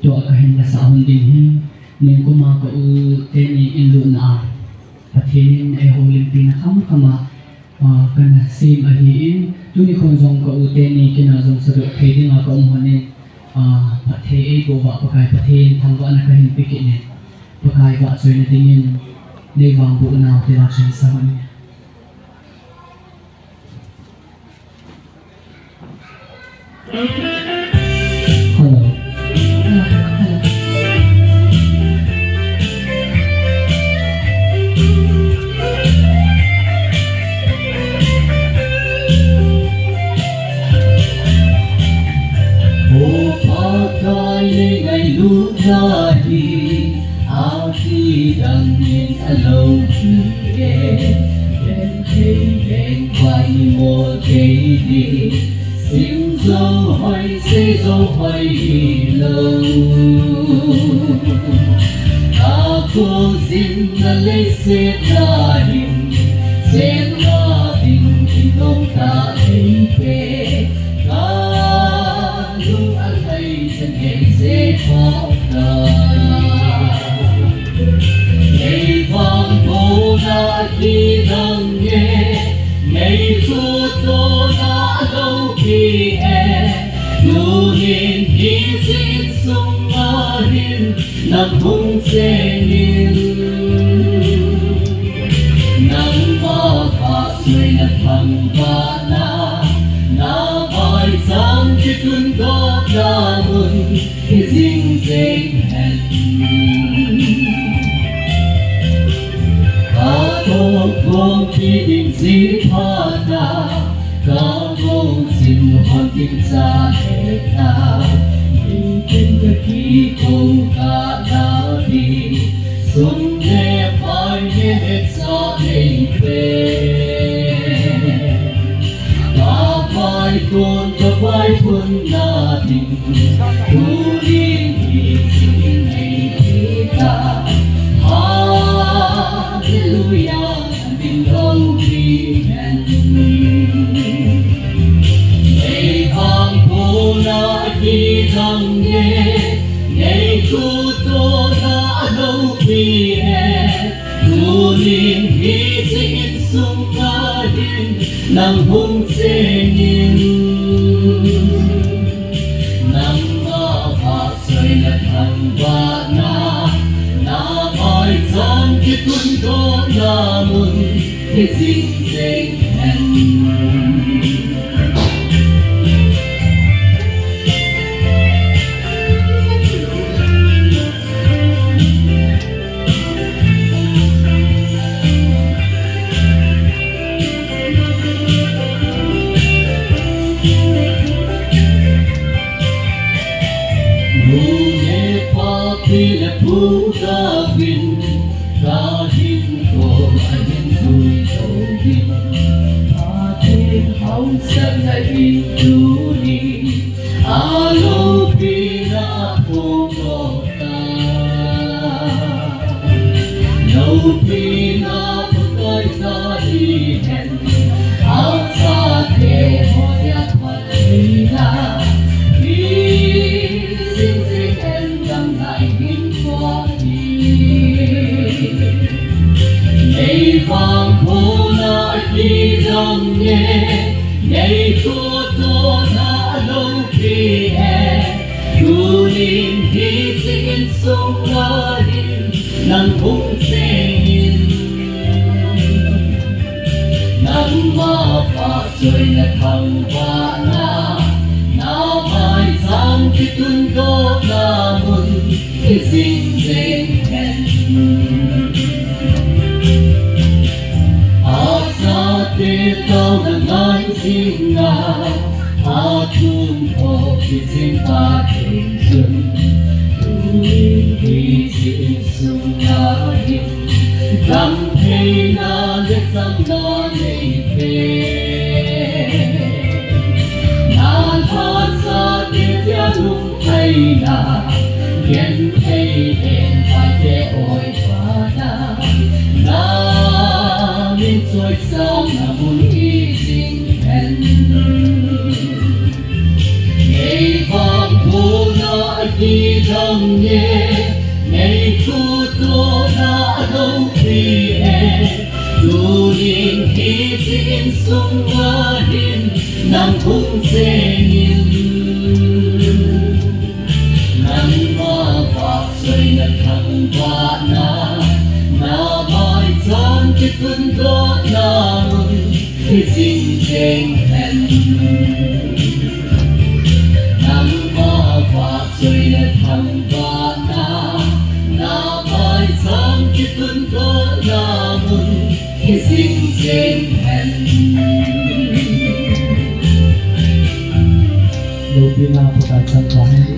to kahin sa ahon din hi ning kuma ka u teni inlu na pathin ay holim pinakam kama kana sim ahiin tuni khonjong ka u teni kina jong sa pheding ka umhone pathe ei go ba pakai pathin thangwa na kahin pikine pakai ba soina dingin nevang bu na tira chen sa mani hello lúc ra đi áo khi đang nhìn lâu kia đến thấy đến quay mùa cây đi xin dấu hỏi sẽ dấu hỏi lâu ta cô xin là lấy sẽ ra hình sẽ là tình tình không ta thấy về lúc anh thấy chân em sẽ khó ngày vang phố đã đi đang nghe ngày thu tô đã đâu khi em dù nhìn hy sinh sung ở hin nằm hung sẽ nhìn nắng mơ và suy là thằng và na bài sáng khi tuôn góp ra mừng khi dinh dinh hẹn cả tổ gồm khi định dĩ hoa ta cả gồm xin hoàn tình ra hết ta vì tình cơ khi không cả đã đi xuân nghe phải nghe hết gió đầy về vai tuôn cho vai tuôn na tình thu đi thì xin ngày kita hallelujah tình đâu đi hẹn ngày vang phố đã đi thăng nghe ngày thu tô đã đâu đi hẹn thu niềm hy sinh sung ca hin nằm hung sẽ nhìn nằm mơ và rơi là thằng và na bài gian khi tuôn có là mừng khi dinh dinh hẹn Phú ca vinh ca hin cô anh hin vui đầu vinh ta thêm hậu sân lại vinh chú đi alo pina cô ngô ta lâu pina cô tới ta đi hẹn áo xa kề hoa nhạc hoa pina ngày vang phố đã đi đang nghe ngày thu tô đã lâu khi hè dù niềm hy sinh sung ở hin nắng hung sẽ nhìn nắng mơ và rồi là thằng và na bài sáng khi tuôn góp là mừng khi dinh dinh hẹn để tao đang nói xin na thun thọ khi xin ta tình dừng tuy vì xin sung na hin cảm thấy na để rằng nó này về na thoát ra để theo đúng thay na hiện thấy đèn phải để ôi và na nên rồi sao là muốn hy sinh hẹn ngày vang phố na đi thầm nhé ngày khu tô na đâu đi đủ nhìn khi xin sung hoa hình nằm hung dễ nhìn nằm hoa phạt rơi nằm thằng hoa na mai trong cái tuần đó na mừng khi xin trên hẹn nằm hoa phạt rơi nằm thằng hoa na mai trong cái tuần đó na mừng khi xin trên hẹn Lupina Pagkatsang Bahay